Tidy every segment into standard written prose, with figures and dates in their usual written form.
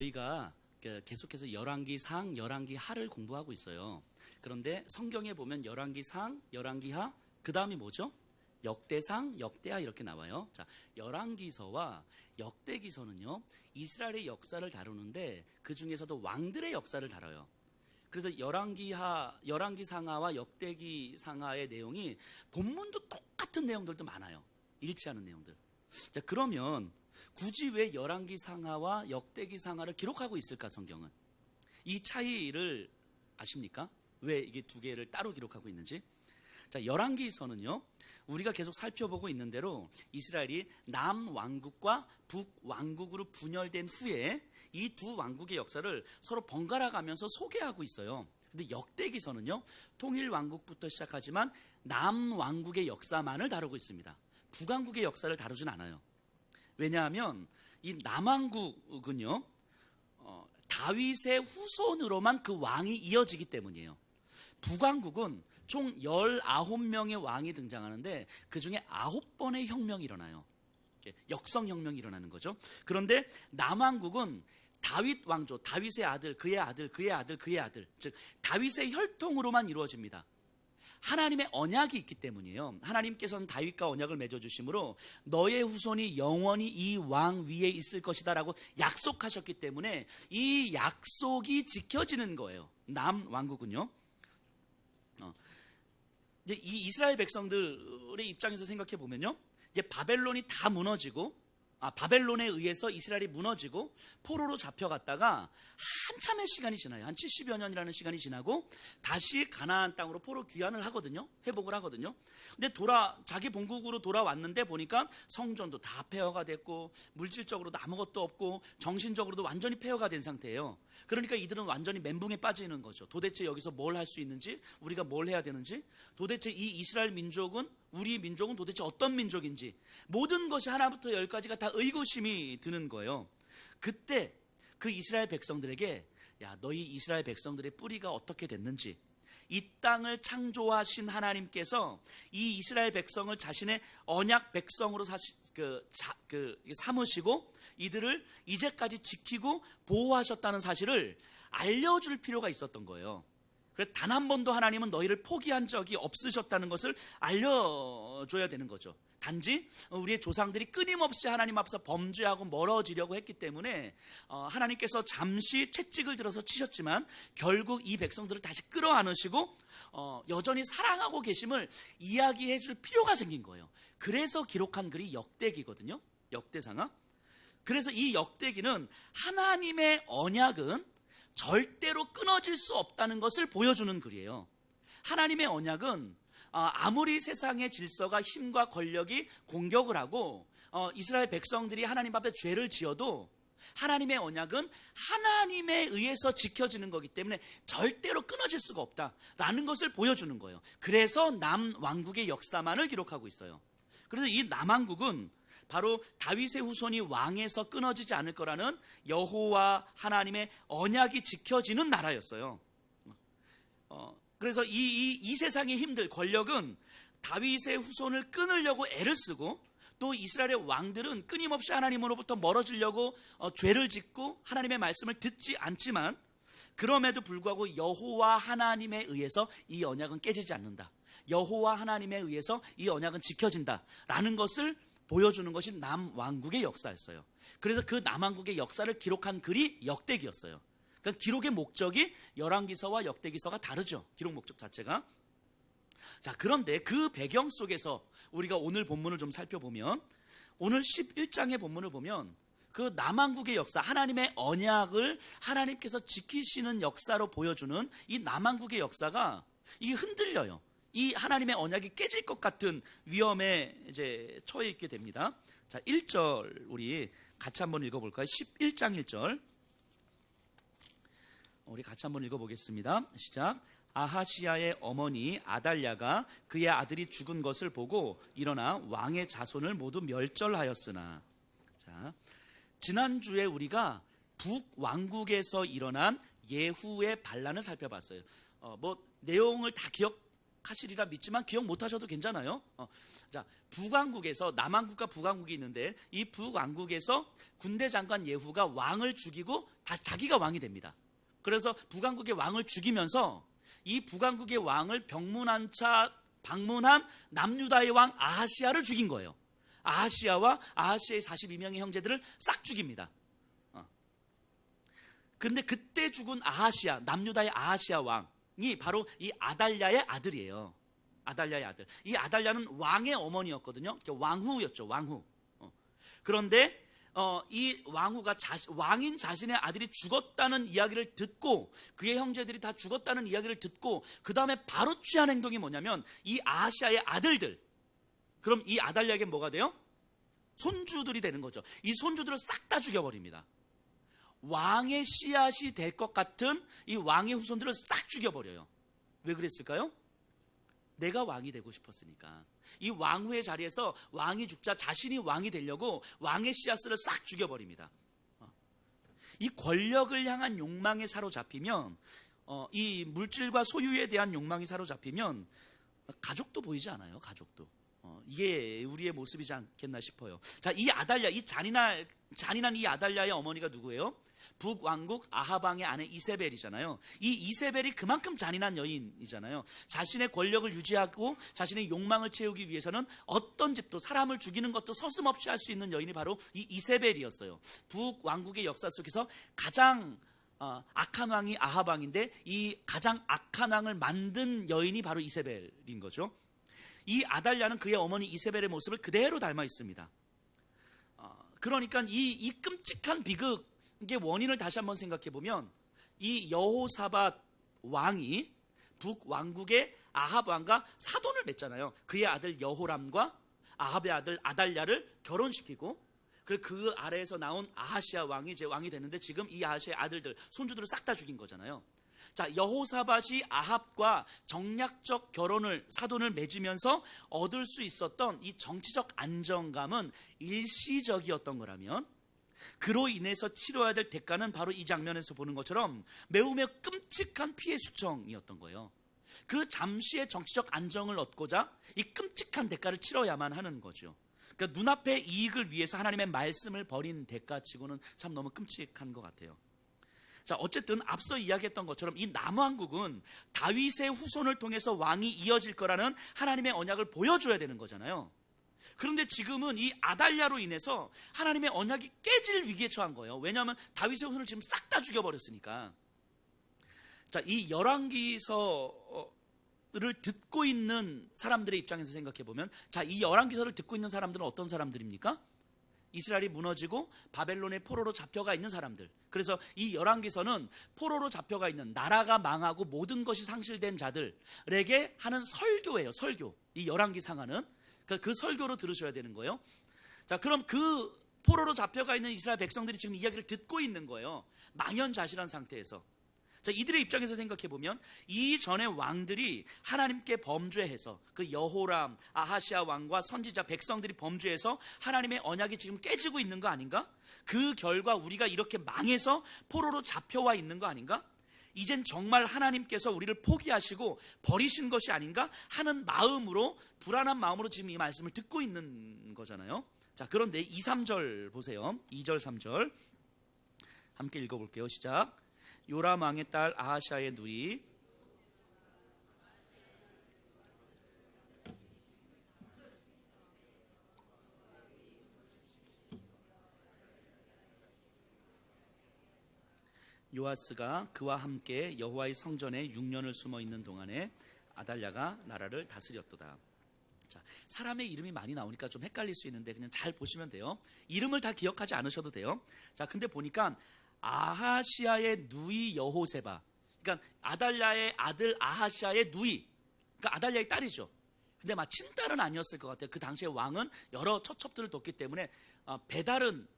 저희가 계속해서 열왕기상, 열왕기하를 공부하고 있어요. 그런데 성경에 보면 열왕기상, 열왕기하, 그 다음이 뭐죠? 역대상, 역대하 이렇게 나와요. 자, 열왕기서와 역대기서는요, 이스라엘의 역사를 다루는데 그 중에서도 왕들의 역사를 다뤄요. 그래서 열왕기상하와 역대기상하의 내용이 본문도 똑같은 내용들도 많아요. 일치하는 내용들. 자, 그러면 굳이 왜 열왕기상하와 역대기상하를 기록하고 있을까, 성경은? 이 차이를 아십니까? 왜 이게 두 개를 따로 기록하고 있는지? 자, 열왕기서는요, 우리가 계속 살펴보고 있는 대로 이스라엘이 남왕국과 북왕국으로 분열된 후에 이 두 왕국의 역사를 서로 번갈아 가면서 소개하고 있어요. 근데 역대기서는요, 통일왕국부터 시작하지만 남왕국의 역사만을 다루고 있습니다. 북왕국의 역사를 다루진 않아요. 왜냐하면 이 남왕국은요, 다윗의 후손으로만 그 왕이 이어지기 때문이에요. 북왕국은 총 19명의 왕이 등장하는데 그 중에 9번의 혁명이 일어나요. 역성혁명이 일어나는 거죠. 그런데 남왕국은 다윗 왕조, 다윗의 아들, 그의 아들, 그의 아들, 그의 아들, 즉 다윗의 혈통으로만 이루어집니다. 하나님의 언약이 있기 때문이에요. 하나님께서는 다윗과 언약을 맺어주심으로 너의 후손이 영원히 이 왕 위에 있을 것이다 라고 약속하셨기 때문에 이 약속이 지켜지는 거예요. 남왕국은요. 이제 이 이스라엘 백성들의 입장에서 생각해 보면요, 이제 바벨론이 다 무너지고, 바벨론에 의해서 이스라엘이 무너지고 포로로 잡혀갔다가 한참의 시간이 지나요. 한 70여 년이라는 시간이 지나고 다시 가나안 땅으로 포로 귀환을 하거든요. 회복을 하거든요. 근데 자기 본국으로 돌아왔는데 보니까 성전도 다 폐허가 됐고 물질적으로도 아무것도 없고 정신적으로도 완전히 폐허가 된 상태예요. 그러니까 이들은 완전히 멘붕에 빠져 있는 거죠. 도대체 여기서 뭘 할 수 있는지, 우리가 뭘 해야 되는지, 도대체 이 이스라엘 민족은, 우리 민족은 도대체 어떤 민족인지, 모든 것이 하나부터 열까지가 다 의구심이 드는 거예요. 그때 그 이스라엘 백성들에게, 야, 너희 이스라엘 백성들의 뿌리가 어떻게 됐는지, 이 땅을 창조하신 하나님께서 이 이스라엘 백성을 자신의 언약 백성으로 삼으시고 이들을 이제까지 지키고 보호하셨다는 사실을 알려줄 필요가 있었던 거예요. 그래서 단 한 번도 하나님은 너희를 포기한 적이 없으셨다는 것을 알려줘야 되는 거죠. 단지 우리의 조상들이 끊임없이 하나님 앞에서 범죄하고 멀어지려고 했기 때문에 하나님께서 잠시 채찍을 들어서 치셨지만 결국 이 백성들을 다시 끌어안으시고 여전히 사랑하고 계심을 이야기해 줄 필요가 생긴 거예요. 그래서 기록한 글이 역대기거든요. 역대상하. 그래서 이 역대기는 하나님의 언약은 절대로 끊어질 수 없다는 것을 보여주는 글이에요. 하나님의 언약은 아무리 세상의 질서가 힘과 권력이 공격을 하고 이스라엘 백성들이 하나님 앞에 죄를 지어도 하나님의 언약은 하나님에 의해서 지켜지는 거기 때문에 절대로 끊어질 수가 없다라는 것을 보여주는 거예요. 그래서 남왕국의 역사만을 기록하고 있어요. 그래서 이 남왕국은 바로 다윗의 후손이 왕에서 끊어지지 않을 거라는 여호와 하나님의 언약이 지켜지는 나라였어요. 그래서 이 세상의 힘들, 권력은 다윗의 후손을 끊으려고 애를 쓰고 또 이스라엘의 왕들은 끊임없이 하나님으로부터 멀어지려고 죄를 짓고 하나님의 말씀을 듣지 않지만 그럼에도 불구하고 여호와 하나님에 의해서 이 언약은 깨지지 않는다. 여호와 하나님에 의해서 이 언약은 지켜진다라는 것을 보여주는 것이 남왕국의 역사였어요. 그래서 그 남왕국의 역사를 기록한 글이 역대기였어요. 그러니까 기록의 목적이 열왕기서와 역대기서가 다르죠. 기록 목적 자체가. 자, 그런데 그 배경 속에서 우리가 오늘 본문을 좀 살펴보면, 오늘 11장의 본문을 보면 그 남왕국의 역사, 하나님의 언약을 하나님께서 지키시는 역사로 보여주는 이 남왕국의 역사가 이게 흔들려요. 이 하나님의 언약이 깨질 것 같은 위험에 이제 처해 있게 됩니다. 자, 1절 우리 같이 한번 읽어볼까요? 11장 1절. 우리 같이 한번 읽어보겠습니다. 시작. 아하시야의 어머니 아달랴가 그의 아들이 죽은 것을 보고 일어나 왕의 자손을 모두 멸절하였으나. 자, 지난주에 우리가 북왕국에서 일어난 예후의 반란을 살펴봤어요. 내용을 다 기억하시리라 믿지만 기억 못하셔도 괜찮아요. 자, 북왕국에서 남왕국과 북왕국이 있는데 이 북왕국에서 군대 장관 예후가 왕을 죽이고 다시 자기가 왕이 됩니다. 그래서 북왕국의 왕을 죽이면서 이 북왕국의 왕을 병문 차 방문한 남유다의 왕 아하시야를 죽인 거예요. 아하시야와 아하시야의 42명의 형제들을 싹 죽입니다. 근데 그때 죽은 아하시야, 남유다의 아하시야 왕이 바로 이 아달랴의 아들이에요. 아달랴의 아들. 이 아달랴는 왕의 어머니였거든요. 왕후였죠, 왕후. 그런데 이 왕후가 왕인 자신의 아들이 죽었다는 이야기를 듣고, 그의 형제들이 다 죽었다는 이야기를 듣고 그 다음에 바로 취한 행동이 뭐냐면 이 아하시야의 아들들, 그럼 이 아달랴에게 뭐가 돼요? 손주들이 되는 거죠. 이 손주들을 싹 다 죽여버립니다. 왕의 씨앗이 될 것 같은 이 왕의 후손들을 싹 죽여버려요. 왜 그랬을까요? 내가 왕이 되고 싶었으니까. 이 왕후의 자리에서 왕이 죽자 자신이 왕이 되려고 왕의 씨앗을 싹 죽여버립니다. 이 권력을 향한 욕망에 사로잡히면, 이 물질과 소유에 대한 욕망이 사로잡히면 가족도 보이지 않아요. 가족도. 이게 우리의 모습이지 않겠나 싶어요. 자, 이 아달랴, 이 잔인한 이 아달랴의 어머니가 누구예요? 북왕국 아합왕의 아내 이세벨이잖아요. 이 이세벨이 그만큼 잔인한 여인이잖아요. 자신의 권력을 유지하고 자신의 욕망을 채우기 위해서는 어떤 집도, 사람을 죽이는 것도 서슴없이 할 수 있는 여인이 바로 이 이세벨이었어요. 북왕국의 역사 속에서 가장 악한 왕이 아합왕인데 이 가장 악한 왕을 만든 여인이 바로 이세벨인 거죠. 이 아달랴는 그의 어머니 이세벨의 모습을 그대로 닮아 있습니다. 그러니까 이 끔찍한 비극의 원인을 다시 한번 생각해 보면, 이 여호사밧 왕이 북왕국의 아합 왕과 사돈을 맺잖아요. 그의 아들 여호람과 아합의 아들 아달랴를 결혼시키고, 그리고 그 아래에서 나온 아하시야 왕이 이제 왕이 됐는데, 지금 이 아하시야의 아들들, 손주들을 싹 다 죽인 거잖아요. 자, 여호사밧이 아합과 정략적 사돈을 맺으면서 얻을 수 있었던 이 정치적 안정감은 일시적이었던 거라면, 그로 인해서 치러야 될 대가는 바로 이 장면에서 보는 것처럼 매우 끔찍한 피해 숙청이었던 거예요. 그 잠시의 정치적 안정을 얻고자 이 끔찍한 대가를 치러야만 하는 거죠. 그러니까 눈앞의 이익을 위해서 하나님의 말씀을 버린 대가치고는 참 너무 끔찍한 것 같아요. 자, 어쨌든 앞서 이야기했던 것처럼 이 남왕국은 다윗의 후손을 통해서 왕이 이어질 거라는 하나님의 언약을 보여줘야 되는 거잖아요. 그런데 지금은 이 아달랴로 인해서 하나님의 언약이 깨질 위기에 처한 거예요. 왜냐하면 다윗의 후손을 지금 싹 다 죽여버렸으니까. 자, 이 열왕기서를 듣고 있는 사람들의 입장에서 생각해 보면, 자, 이 열왕기서를 듣고 있는 사람들은 어떤 사람들입니까? 이스라엘이 무너지고 바벨론의 포로로 잡혀가 있는 사람들. 그래서 이 열왕기서는 포로로 잡혀가 있는, 나라가 망하고 모든 것이 상실된 자들에게 하는 설교예요. 설교. 이 열왕기 상하는 그 설교로 들으셔야 되는 거예요. 자, 그럼 그 포로로 잡혀가 있는 이스라엘 백성들이 지금 이야기를 듣고 있는 거예요. 망연자실한 상태에서. 자, 이들의 입장에서 생각해 보면 이전의 왕들이 하나님께 범죄해서, 그 여호람, 아하시야 왕과 선지자 백성들이 범죄해서 하나님의 언약이 지금 깨지고 있는 거 아닌가? 그 결과 우리가 이렇게 망해서 포로로 잡혀와 있는 거 아닌가? 이젠 정말 하나님께서 우리를 포기하시고 버리신 것이 아닌가 하는 마음으로, 불안한 마음으로 지금 이 말씀을 듣고 있는 거잖아요. 자, 그런데 2, 3절 보세요. 2절, 3절 함께 읽어볼게요. 시작. 요람 왕의 딸 아하시야의 누이 요아스가 그와 함께 여호와의 성전에 6년을 숨어 있는 동안에 아달랴가 나라를 다스렸도다. 자, 사람의 이름이 많이 나오니까 좀 헷갈릴 수 있는데 그냥 잘 보시면 돼요. 이름을 다 기억하지 않으셔도 돼요. 자, 근데 보니까 아하시야의 누이 여호세바, 그러니까 아달랴의 아들 아하시야의 누이, 그러니까 아달랴의 딸이죠. 근데 막 친딸은 아니었을 것 같아요. 그 당시에 왕은 여러 처첩들을 뒀기 때문에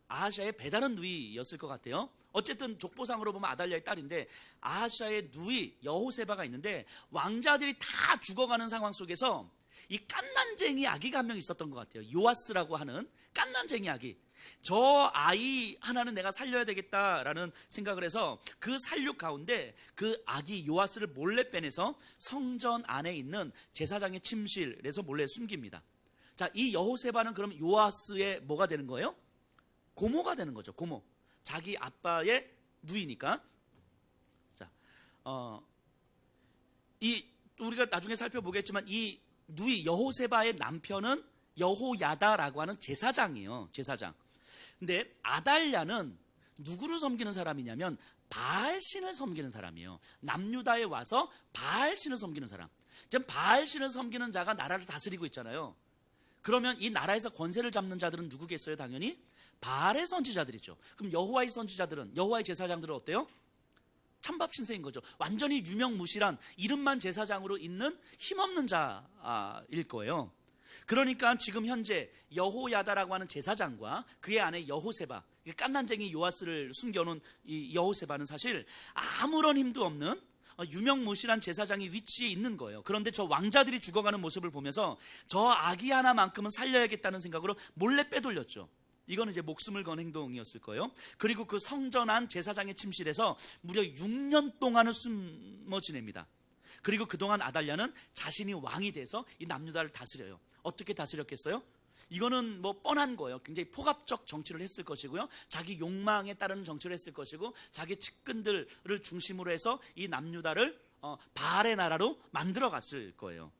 아하시야의 배다른 누이였을 것 같아요. 어쨌든 족보상으로 보면 아달랴의 딸인데, 아하시야의 누이 여호세바가 있는데 왕자들이 다 죽어가는 상황 속에서 이 깐난쟁이 아기가 한 명 있었던 것 같아요. 요아스라고 하는 깐난쟁이 아기. 저 아이 하나는 내가 살려야 되겠다라는 생각을 해서 그 살육 가운데 그 아기 요아스를 몰래 빼내서 성전 안에 있는 제사장의 침실에서 몰래 숨깁니다. 자, 이 여호세바는 그럼 요아스의 뭐가 되는 거예요? 고모가 되는 거죠. 고모. 자기 아빠의 누이니까. 자, 우리가 나중에 살펴보겠지만 이 누이 여호세바의 남편은 여호야다라고 하는 제사장이에요. 제사장. 근데 아달랴는 누구를 섬기는 사람이냐면 바알신을 섬기는 사람이에요. 남유다에 와서 바알신을 섬기는 사람. 지금 바알신을 섬기는 자가 나라를 다스리고 있잖아요. 그러면 이 나라에서 권세를 잡는 자들은 누구겠어요? 당연히 바알의 선지자들이죠. 그럼 여호와의 선지자들은, 여호와의 제사장들은 어때요? 찬밥 신세인 거죠. 완전히 유명무실한 이름만 제사장으로 있는 힘없는 자일 거예요. 그러니까 지금 현재 여호야다라고 하는 제사장과 그의 아내 여호세바, 깐난쟁이 요아스를 숨겨놓은 이 여호세바는 사실 아무런 힘도 없는 유명무실한 제사장이 위치에 있는 거예요. 그런데 저 왕자들이 죽어가는 모습을 보면서 저 아기 하나만큼은 살려야겠다는 생각으로 몰래 빼돌렸죠. 이거는 이제 목숨을 건 행동이었을 거예요. 그리고 그 성전 안 제사장의 침실에서 무려 6년 동안을 숨어 지냅니다. 그리고 그동안 아달랴는 자신이 왕이 돼서 이 남유다를 다스려요. 어떻게 다스렸겠어요? 이거는 뭐 뻔한 거예요. 굉장히 포갑적 정치를 했을 것이고요. 자기 욕망에 따르는 정치를 했을 것이고, 자기 측근들을 중심으로 해서 이 남유다를 바알의 나라로 만들어 갔을 거예요.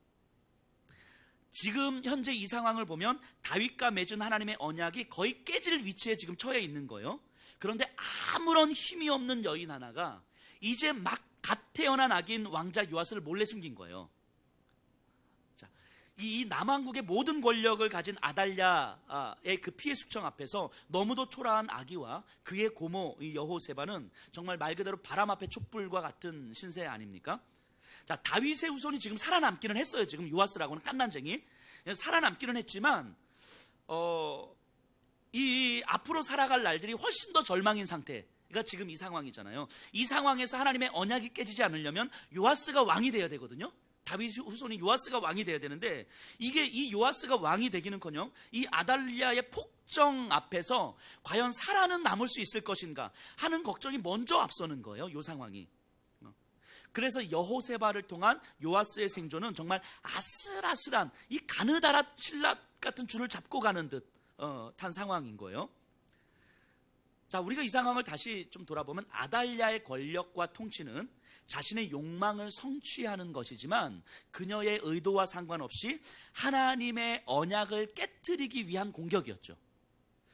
지금 현재 이 상황을 보면 다윗과 맺은 하나님의 언약이 거의 깨질 위치에 지금 처해 있는 거예요. 그런데 아무런 힘이 없는 여인 하나가 이제 막 갓 태어난 아기인 왕자 요아스를 몰래 숨긴 거예요. 자, 이 남왕국의 모든 권력을 가진 아달랴의 그 피해 숙청 앞에서 너무도 초라한 아기와 그의 고모 이 여호세바는 정말 말 그대로 바람 앞에 촛불과 같은 신세 아닙니까? 자, 다윗의 후손이 지금 살아남기는 했어요. 지금 요아스라고 하는 깐난쟁이 살아남기는 했지만 이 앞으로 살아갈 날들이 훨씬 더 절망인 상태가 지금 이 상황이잖아요. 이 상황에서 하나님의 언약이 깨지지 않으려면 요아스가 왕이 돼야 되거든요. 다윗의 후손이 요아스가 왕이 돼야 되는데, 이게 이 요아스가 왕이 되기는커녕 이 아달랴의 폭정 앞에서 과연 살아는 남을 수 있을 것인가 하는 걱정이 먼저 앞서는 거예요. 이 상황이. 그래서 여호세바를 통한 요아스의 생존은 정말 아슬아슬한 이 가느다라 신라 같은 줄을 잡고 가는 듯 탄 상황인 거예요. 자, 우리가 이 상황을 다시 좀 돌아보면 아달랴의 권력과 통치는 자신의 욕망을 성취하는 것이지만 그녀의 의도와 상관없이 하나님의 언약을 깨트리기 위한 공격이었죠.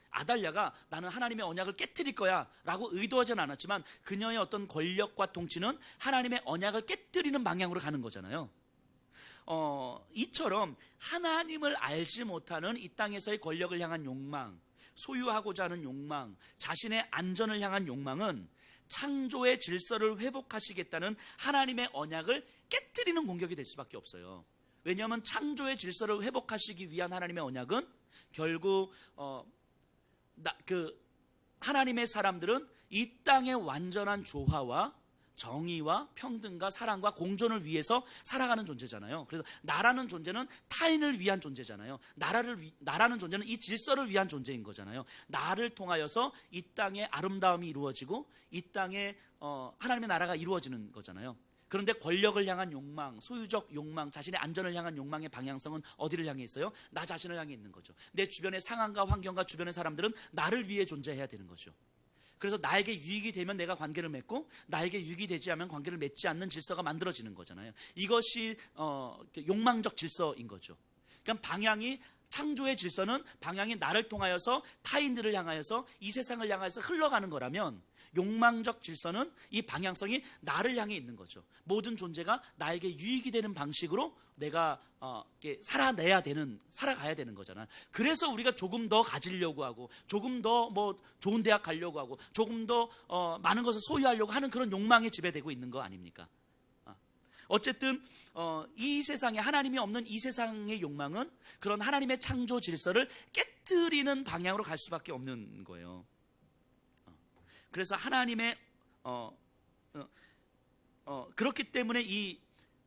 아달랴가 나는 하나님의 언약을 깨트릴 거야 라고 의도하진 않았지만 그녀의 어떤 권력과 통치는 하나님의 언약을 깨트리는 방향으로 가는 거잖아요. 이처럼 하나님을 알지 못하는 이 땅에서의 권력을 향한 욕망, 소유하고자 하는 욕망, 자신의 안전을 향한 욕망은 창조의 질서를 회복하시겠다는 하나님의 언약을 깨트리는 공격이 될 수밖에 없어요. 왜냐하면 창조의 질서를 회복하시기 위한 하나님의 언약은 결국 하나님의 사람들은 이 땅의 완전한 조화와 정의와 평등과 사랑과 공존을 위해서 살아가는 존재잖아요. 그래서 나라는 존재는 타인을 위한 존재잖아요. 나라는 존재는 이 질서를 위한 존재인 거잖아요. 나를 통하여서 이 땅의 아름다움이 이루어지고 이 땅에 하나님의 나라가 이루어지는 거잖아요. 그런데 권력을 향한 욕망, 소유적 욕망, 자신의 안전을 향한 욕망의 방향성은 어디를 향해 있어요? 나 자신을 향해 있는 거죠. 내 주변의 상황과 환경과 주변의 사람들은 나를 위해 존재해야 되는 거죠. 그래서 나에게 유익이 되면 내가 관계를 맺고 나에게 유익이 되지 않으면 관계를 맺지 않는 질서가 만들어지는 거잖아요. 이것이 욕망적 질서인 거죠. 그러니까 방향이, 창조의 질서는 방향이 나를 통하여서 타인들을 향하여서 이 세상을 향하여서 흘러가는 거라면 욕망적 질서는 이 방향성이 나를 향해 있는 거죠. 모든 존재가 나에게 유익이 되는 방식으로 내가 살아가야 되는 거잖아요. 그래서 우리가 조금 더 가지려고 하고 조금 더 좋은 대학 가려고 하고 조금 더 많은 것을 소유하려고 하는 그런 욕망에 지배되고 있는 거 아닙니까? 어쨌든 이 세상에 하나님이 없는 이 세상의 욕망은 그런 하나님의 창조 질서를 깨트리는 방향으로 갈 수밖에 없는 거예요. 그래서 하나님의 그렇기 때문에 이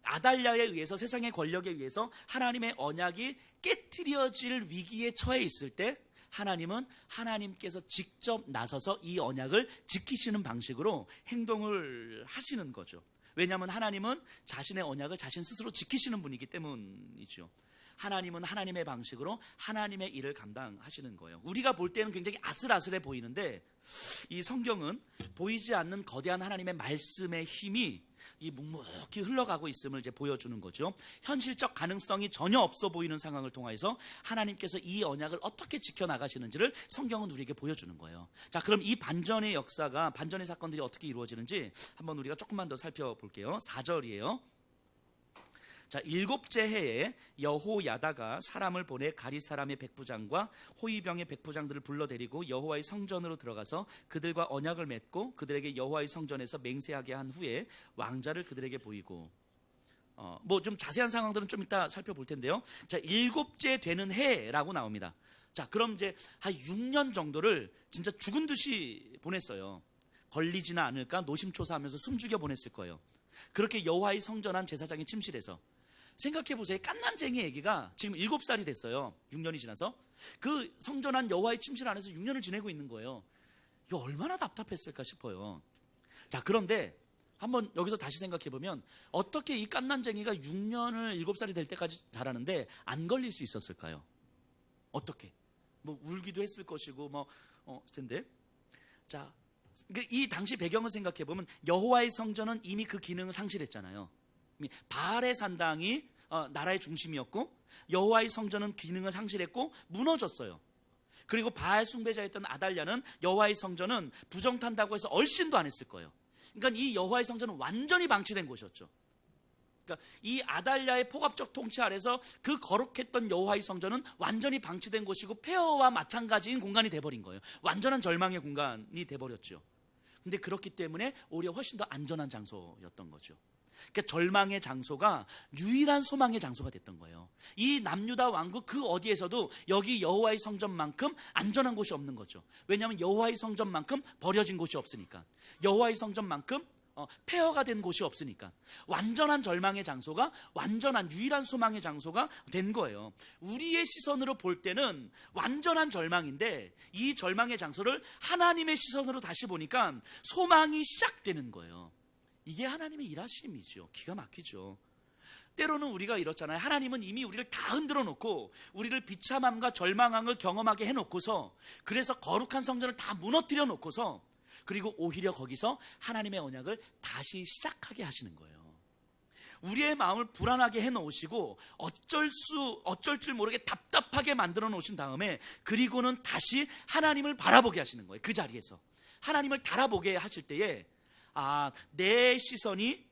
아달랴에 의해서, 세상의 권력에 의해서 하나님의 언약이 깨트려질 위기에 처해 있을 때 하나님은 하나님께서 직접 나서서 이 언약을 지키시는 방식으로 행동을 하시는 거죠. 왜냐하면 하나님은 자신의 언약을 자신 스스로 지키시는 분이기 때문이죠. 하나님은 하나님의 방식으로 하나님의 일을 감당하시는 거예요. 우리가 볼 때는 굉장히 아슬아슬해 보이는데 이 성경은 보이지 않는 거대한 하나님의 말씀의 힘이 이 묵묵히 흘러가고 있음을 이제 보여주는 거죠. 현실적 가능성이 전혀 없어 보이는 상황을 통해서 하나님께서 이 언약을 어떻게 지켜나가시는지를 성경은 우리에게 보여주는 거예요. 자, 그럼 이 반전의 역사가, 반전의 사건들이 어떻게 이루어지는지 한번 우리가 조금만 더 살펴볼게요. 4절이에요. 자, 7째 해에 여호야다가 사람을 보내 가릿 사람의 백부장과 호위병의 백부장들을 불러데리고 여호와의 성전으로 들어가서 그들과 언약을 맺고 그들에게 여호와의 성전에서 맹세하게 한 후에 왕자를 그들에게 보이고, 뭐 좀 자세한 상황들은 좀 이따 살펴볼 텐데요. 자, 7째 되는 해라고 나옵니다. 자, 그럼 이제 한 6년 정도를 진짜 죽은 듯이 보냈어요. 걸리지는 않을까 노심초사하면서 숨죽여 보냈을 거예요. 그렇게 여호와의 성전 안 제사장이 침실해서, 생각해보세요. 깐난쟁이 애기가 지금 7살이 됐어요. 6년이 지나서 그 성전 안 여호와의 침실 안에서 6년을 지내고 있는 거예요. 이거 얼마나 답답했을까 싶어요. 자, 그런데 한번 여기서 다시 생각해보면 어떻게 이 깐난쟁이가 6년을 7살이 될 때까지 자라는데 안 걸릴 수 있었을까요? 어떻게? 뭐 울기도 했을 것이고 텐데. 자, 이 당시 배경을 생각해보면 여호와의 성전은 이미 그 기능을 상실했잖아요. 바알의 산당이 나라의 중심이었고 여호와의 성전은 기능을 상실했고 무너졌어요. 그리고 바알 숭배자였던 아달랴는 여호와의 성전은 부정탄다고 해서 얼씬도 안 했을 거예요. 그러니까 이 여호와의 성전은 완전히 방치된 곳이었죠. 그러니까 이 아달랴의 폭압적 통치 아래서 그 거룩했던 여호와의 성전은 완전히 방치된 곳이고 폐허와 마찬가지인 공간이 돼버린 거예요. 완전한 절망의 공간이 돼버렸죠. 근데 그렇기 때문에 오히려 훨씬 더 안전한 장소였던 거죠. 그러니까 절망의 장소가 유일한 소망의 장소가 됐던 거예요. 이 남유다 왕국 그 어디에서도 여기 여호와의 성전만큼 안전한 곳이 없는 거죠. 왜냐하면 여호와의 성전만큼 버려진 곳이 없으니까, 여호와의 성전만큼 폐허가 된 곳이 없으니까 완전한 절망의 장소가, 완전한 유일한 소망의 장소가 된 거예요. 우리의 시선으로 볼 때는 완전한 절망인데 이 절망의 장소를 하나님의 시선으로 다시 보니까 소망이 시작되는 거예요. 이게 하나님의 일하심이죠. 기가 막히죠. 때로는 우리가 이렇잖아요. 하나님은 이미 우리를 다 흔들어 놓고 우리를 비참함과 절망함을 경험하게 해놓고서, 그래서 거룩한 성전을 다 무너뜨려 놓고서, 그리고 오히려 거기서 하나님의 언약을 다시 시작하게 하시는 거예요. 우리의 마음을 불안하게 해놓으시고 어쩔 줄 모르게 답답하게 만들어 놓으신 다음에 그리고는 다시 하나님을 바라보게 하시는 거예요. 그 자리에서 하나님을 바라보게 하실 때에 내 시선이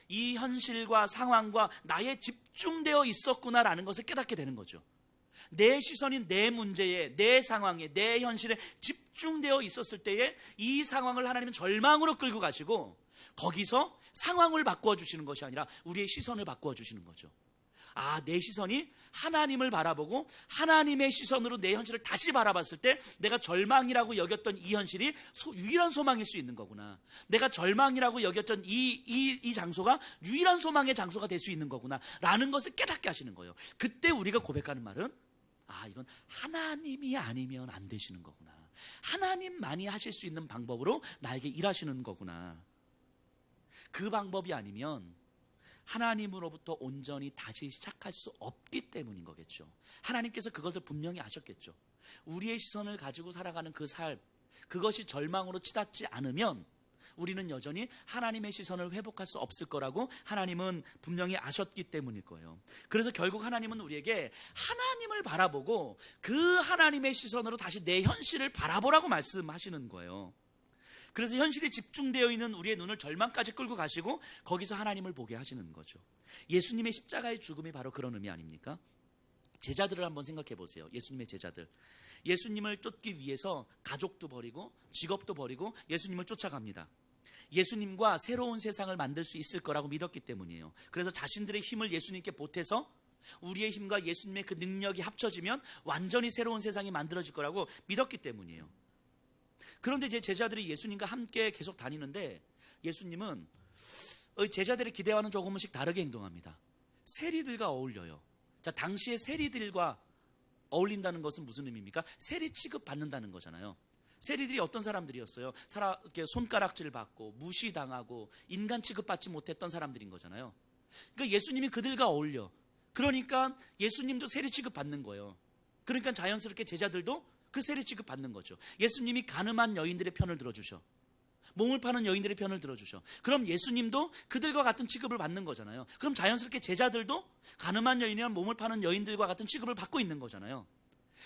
이 현실과 상황과 나에 집중되어 있었구나라는 것을 깨닫게 되는 거죠. 내 시선이 내 문제에, 내 상황에, 내 현실에 집중되어 있었을 때에 이 상황을 하나님은 절망으로 끌고 가시고 거기서 상황을 바꾸어 주시는 것이 아니라 우리의 시선을 바꾸어 주시는 거죠. 내 시선이 하나님을 바라보고 하나님의 시선으로 내 현실을 다시 바라봤을 때 내가 절망이라고 여겼던 이 현실이 유일한 소망일 수 있는 거구나. 내가 절망이라고 여겼던 이 장소가 유일한 소망의 장소가 될 수 있는 거구나 라는 것을 깨닫게 하시는 거예요. 그때 우리가 고백하는 말은 이건 하나님이 아니면 안 되시는 거구나. 하나님만이 하실 수 있는 방법으로 나에게 일하시는 거구나. 그 방법이 아니면 하나님으로부터 온전히 다시 시작할 수 없기 때문인 거겠죠. 하나님께서 그것을 분명히 아셨겠죠. 우리의 시선을 가지고 살아가는 그 삶, 그것이 절망으로 치닫지 않으면 우리는 여전히 하나님의 시선을 회복할 수 없을 거라고 하나님은 분명히 아셨기 때문일 거예요. 그래서 결국 하나님은 우리에게 하나님을 바라보고 그 하나님의 시선으로 다시 내 현실을 바라보라고 말씀하시는 거예요. 그래서 현실에 집중되어 있는 우리의 눈을 절망까지 끌고 가시고 거기서 하나님을 보게 하시는 거죠. 예수님의 십자가의 죽음이 바로 그런 의미 아닙니까? 제자들을 한번 생각해 보세요. 예수님의 제자들. 예수님을 쫓기 위해서 가족도 버리고 직업도 버리고 예수님을 쫓아갑니다. 예수님과 새로운 세상을 만들 수 있을 거라고 믿었기 때문이에요. 그래서 자신들의 힘을 예수님께 보태서 우리의 힘과 예수님의 그 능력이 합쳐지면 완전히 새로운 세상이 만들어질 거라고 믿었기 때문이에요. 그런데 제 제자들이 예수님과 함께 계속 다니는데 예수님은 제자들의 기대와는 조금씩 다르게 행동합니다. 세리들과 어울려요. 자, 당시에 세리들과 어울린다는 것은 무슨 의미입니까? 세리 취급받는다는 거잖아요. 세리들이 어떤 사람들이었어요? 이렇게 손가락질 받고 무시당하고 인간 취급받지 못했던 사람들인 거잖아요. 그러니까 예수님이 그들과 어울려. 그러니까 예수님도 세리 취급받는 거예요. 그러니까 자연스럽게 제자들도 그 세리 취급받는 거죠. 예수님이 가늠한 여인들의 편을 들어주셔. 몸을 파는 여인들의 편을 들어주셔. 그럼 예수님도 그들과 같은 취급을 받는 거잖아요. 그럼 자연스럽게 제자들도 가늠한 여인이나 몸을 파는 여인들과 같은 취급을 받고 있는 거잖아요.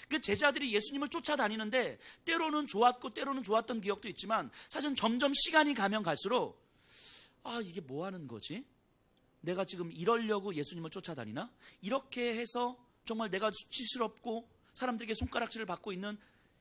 그 제자들이 예수님을 쫓아다니는데 때로는 좋았고 때로는 좋았던 기억도 있지만 사실은 점점 시간이 가면 갈수록 이게 뭐 하는 거지? 내가 지금 이러려고 예수님을 쫓아다니나? 이렇게 해서 정말 내가 수치스럽고 사람들에게 손가락질을 받고 있는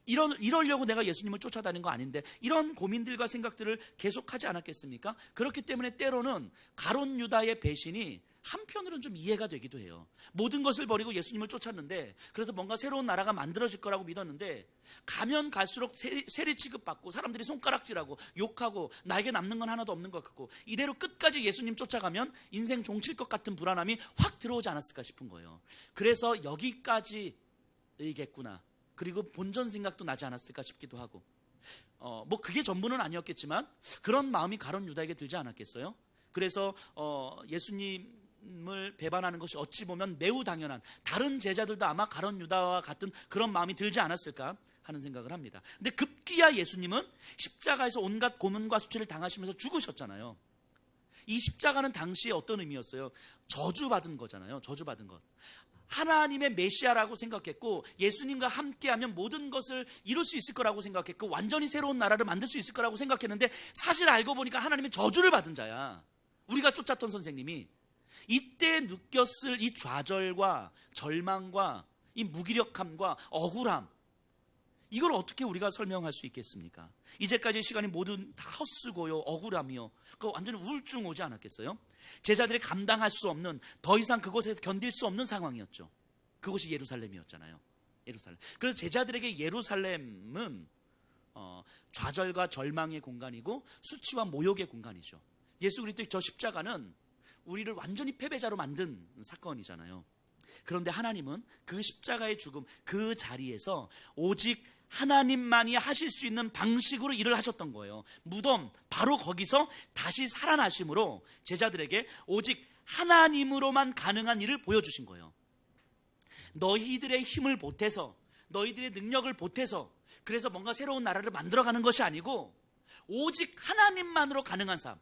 이러려고 내가 예수님을 쫓아다닌 거 아닌데, 이런 고민들과 생각들을 계속하지 않았겠습니까? 그렇기 때문에 때로는 가룟 유다의 배신이 한편으로는 좀 이해가 되기도 해요. 모든 것을 버리고 예수님을 쫓았는데, 그래서 뭔가 새로운 나라가 만들어질 거라고 믿었는데 가면 갈수록 세리 취급받고 사람들이 손가락질하고 욕하고 나에게 남는 건 하나도 없는 것 같고, 이대로 끝까지 예수님 쫓아가면 인생 종칠 것 같은 불안함이 확 들어오지 않았을까 싶은 거예요. 그래서 여기까지이겠구나, 그리고 본전 생각도 나지 않았을까 싶기도 하고, 뭐 그게 전부는 아니었겠지만 그런 마음이 가룟 유다에게 들지 않았겠어요? 그래서 예수님을 배반하는 것이 어찌 보면 매우 당연한, 다른 제자들도 아마 가룟 유다와 같은 그런 마음이 들지 않았을까 하는 생각을 합니다. 근데 급기야 예수님은 십자가에서 온갖 고문과 수치를 당하시면서 죽으셨잖아요. 이 십자가는 당시에 어떤 의미였어요? 저주받은 거잖아요. 저주받은 것. 하나님의 메시아라고 생각했고, 예수님과 함께하면 모든 것을 이룰 수 있을 거라고 생각했고, 완전히 새로운 나라를 만들 수 있을 거라고 생각했는데, 사실 알고 보니까 하나님의 저주를 받은 자야. 우리가 쫓았던 선생님이. 이때 느꼈을 이 좌절과 절망과 이 무기력함과 억울함, 이걸 어떻게 우리가 설명할 수 있겠습니까? 이제까지 시간이 모두 다 헛수고요, 억울함이요, 그 완전히 우울증 오지 않았겠어요? 제자들이 감당할 수 없는, 더 이상 그곳에서 견딜 수 없는 상황이었죠. 그곳이 예루살렘이었잖아요. 예루살렘. 그래서 제자들에게 예루살렘은 좌절과 절망의 공간이고 수치와 모욕의 공간이죠. 예수 그리스도의 저 십자가는 우리를 완전히 패배자로 만든 사건이잖아요. 그런데 하나님은 그 십자가의 죽음, 그 자리에서 오직 하나님만이 하실 수 있는 방식으로 일을 하셨던 거예요. 무덤 바로 거기서 다시 살아나심으로 제자들에게 오직 하나님으로만 가능한 일을 보여주신 거예요. 너희들의 힘을 보태서, 너희들의 능력을 보태서 그래서 뭔가 새로운 나라를 만들어가는 것이 아니고 오직 하나님만으로 가능한 삶,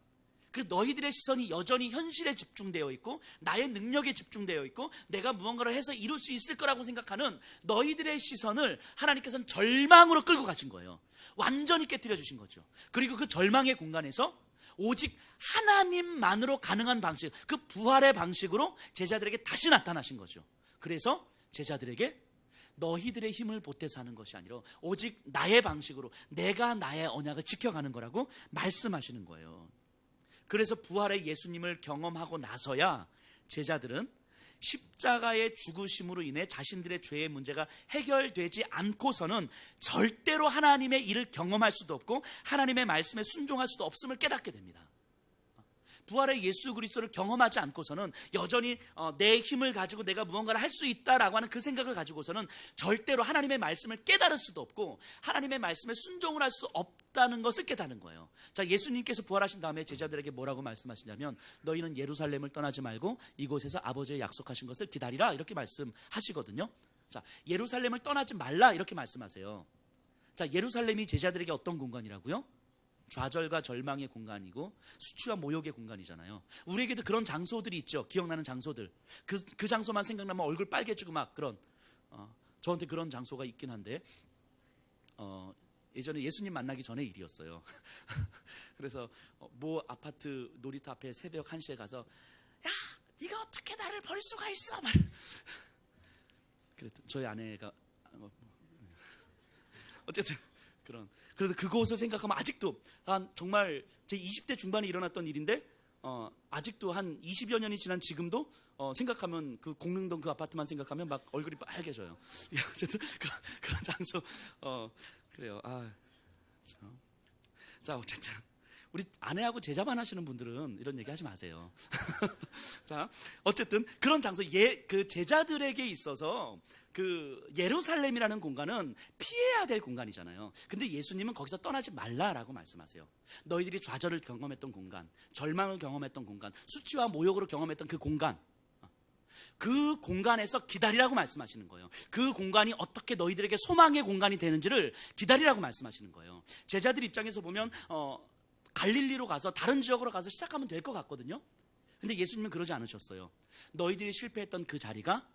그 너희들의 시선이 여전히 현실에 집중되어 있고 나의 능력에 집중되어 있고 내가 무언가를 해서 이룰 수 있을 거라고 생각하는 너희들의 시선을 하나님께서는 절망으로 끌고 가신 거예요. 완전히 깨뜨려 주신 거죠. 그리고 그 절망의 공간에서 오직 하나님만으로 가능한 방식, 그 부활의 방식으로 제자들에게 다시 나타나신 거죠. 그래서 제자들에게 너희들의 힘을 보태서 하는 것이 아니라 오직 나의 방식으로 내가 나의 언약을 지켜가는 거라고 말씀하시는 거예요. 그래서 부활의 예수님을 경험하고 나서야 제자들은 십자가의 죽으심으로 인해 자신들의 죄의 문제가 해결되지 않고서는 절대로 하나님의 일을 경험할 수도 없고 하나님의 말씀에 순종할 수도 없음을 깨닫게 됩니다. 부활의 예수 그리스도를 경험하지 않고서는 여전히 내 힘을 가지고 내가 무언가를 할 수 있다라고 하는 그 생각을 가지고서는 절대로 하나님의 말씀을 깨달을 수도 없고 하나님의 말씀에 순종을 할 수 없다는 것을 깨닫는 거예요. 자, 예수님께서 부활하신 다음에 제자들에게 뭐라고 말씀하시냐면 너희는 예루살렘을 떠나지 말고 이곳에서 아버지의 약속하신 것을 기다리라, 이렇게 말씀하시거든요. 자, 예루살렘을 떠나지 말라 이렇게 말씀하세요. 자, 예루살렘이 제자들에게 어떤 공간이라고요? 좌절과 절망의 공간이고 수치와 모욕의 공간이잖아요. 우리에게도 그런 장소들이 있죠. 기억나는 장소들. 그 장소만 생각나면 얼굴 빨개지고 막 그런, 저한테 그런 장소가 있긴 한데 예전에 예수님 만나기 전에 일이었어요. 그래서 모 아파트 놀이터 앞에 새벽 1시에 가서 야, 네가 어떻게 나를 버릴 수가 있어? 그랬더니 저희 아내가 어쨌든 그래서 그곳을 생각하면 아직도 정말 제 20대 중반에 일어났던 일인데 아직도 한 20여 년이 지난 지금도 생각하면 그 공릉동 그 아파트만 생각하면 막 얼굴이 빨개져요. 어쨌든 그런 장소 그래요. 자, 어쨌든 우리 아내하고 제자반 하시는 분들은 이런 얘기 하지 마세요. 자, 어쨌든 그런 장소, 그 제자들에게 있어서 그 예루살렘이라는 공간은 피해야 될 공간이잖아요. 근데 예수님은 거기서 떠나지 말라라고 말씀하세요. 너희들이 좌절을 경험했던 공간, 절망을 경험했던 공간, 수치와 모욕으로 경험했던 그 공간, 그 공간에서 기다리라고 말씀하시는 거예요. 그 공간이 어떻게 너희들에게 소망의 공간이 되는지를 기다리라고 말씀하시는 거예요. 제자들 입장에서 보면 갈릴리로 가서 다른 지역으로 가서 시작하면 될 것 같거든요. 근데 예수님은 그러지 않으셨어요. 너희들이 실패했던 그 자리가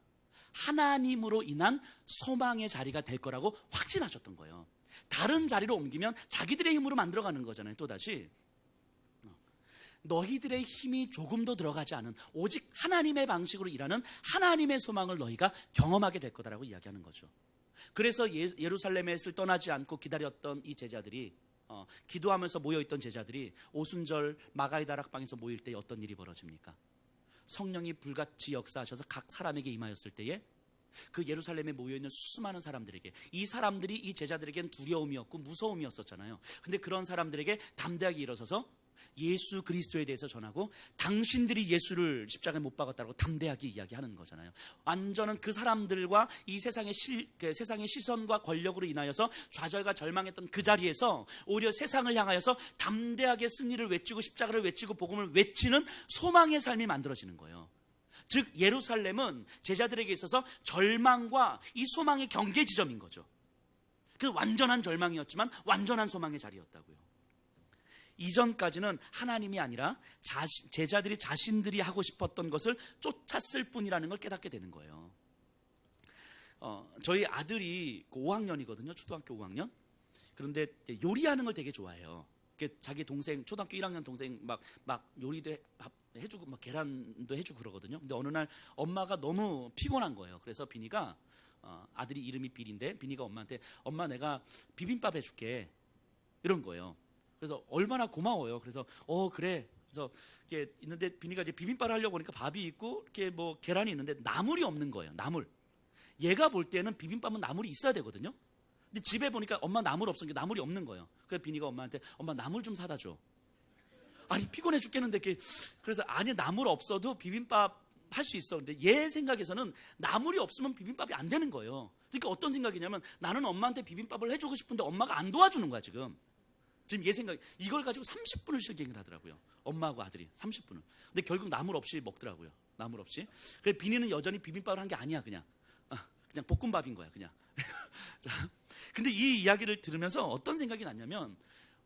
하나님으로 인한 소망의 자리가 될 거라고 확신하셨던 거예요. 다른 자리로 옮기면 자기들의 힘으로 만들어가는 거잖아요. 또다시 너희들의 힘이 조금도 들어가지 않은 오직 하나님의 방식으로 일하는 하나님의 소망을 너희가 경험하게 될 거다라고 이야기하는 거죠. 그래서 예루살렘에서 떠나지 않고 기다렸던 이 제자들이 기도하면서 모여있던 제자들이 오순절 마가의 다락방에서 모일 때 어떤 일이 벌어집니까? 성령이 불같이 역사하셔서 각 사람에게 임하였을 때에 그 예루살렘에 모여있는 수많은 사람들에게, 이 사람들이 이 제자들에게는 두려움이었고 무서움이었었잖아요. 근데 그런 사람들에게 담대하게 일어서서 예수 그리스도에 대해서 전하고 당신들이 예수를 십자가에 못 박았다고 담대하게 이야기하는 거잖아요. 완전한 그 사람들과 이 세상의 시선과 권력으로 인하여서 좌절과 절망했던 그 자리에서 오히려 세상을 향하여서 담대하게 승리를 외치고 십자가를 외치고 복음을 외치는 소망의 삶이 만들어지는 거예요. 즉 예루살렘은 제자들에게 있어서 절망과 이 소망의 경계 지점인 거죠. 그 완전한 절망이었지만 완전한 소망의 자리였다고요. 이전까지는 하나님이 아니라 제자들이 자신들이 하고 싶었던 것을 쫓았을 뿐이라는 걸 깨닫게 되는 거예요. 저희 아들이 5학년이거든요. 초등학교 5학년. 그런데 요리하는 걸 되게 좋아해요. 자기 동생, 초등학교 1학년 동생 막 요리도 해주고 막 계란도 해주고 그러거든요. 근데 어느 날 엄마가 너무 피곤한 거예요. 그래서 비니가, 아들이 이름이 빌인데 비니가 엄마한테 엄마 내가 비빔밥 해줄게 이런 거예요. 그래서 얼마나 고마워요. 그래서 그래. 그래서 이렇게 있는데 비니가 이제 비빔밥을 하려고 하니까 밥이 있고 이렇게 뭐 계란이 있는데 나물이 없는 거예요. 나물. 얘가 볼 때는 비빔밥은 나물이 있어야 되거든요. 근데 집에 보니까 엄마 나물 없으니까 나물이 없는 거예요. 그래서 비니가 엄마한테 엄마 나물 좀 사다 줘. 아니 피곤해 죽겠는데 그래서 아니 나물 없어도 비빔밥 할 수 있어. 근데 얘 생각에서는 나물이 없으면 비빔밥이 안 되는 거예요. 그러니까 어떤 생각이냐면 나는 엄마한테 비빔밥을 해주고 싶은데 엄마가 안 도와주는 거야 지금 얘 생각, 이걸 가지고 30분을 실갱을 하더라고요. 엄마하고 아들이 30분을. 근데 결국 나물 없이 먹더라고요. 나물 없이. 그래서 비니는 여전히 비빔밥을 한 게 아니야, 그냥 볶음밥인 거야, 그냥. 자, 근데 이 이야기를 들으면서 어떤 생각이 났냐면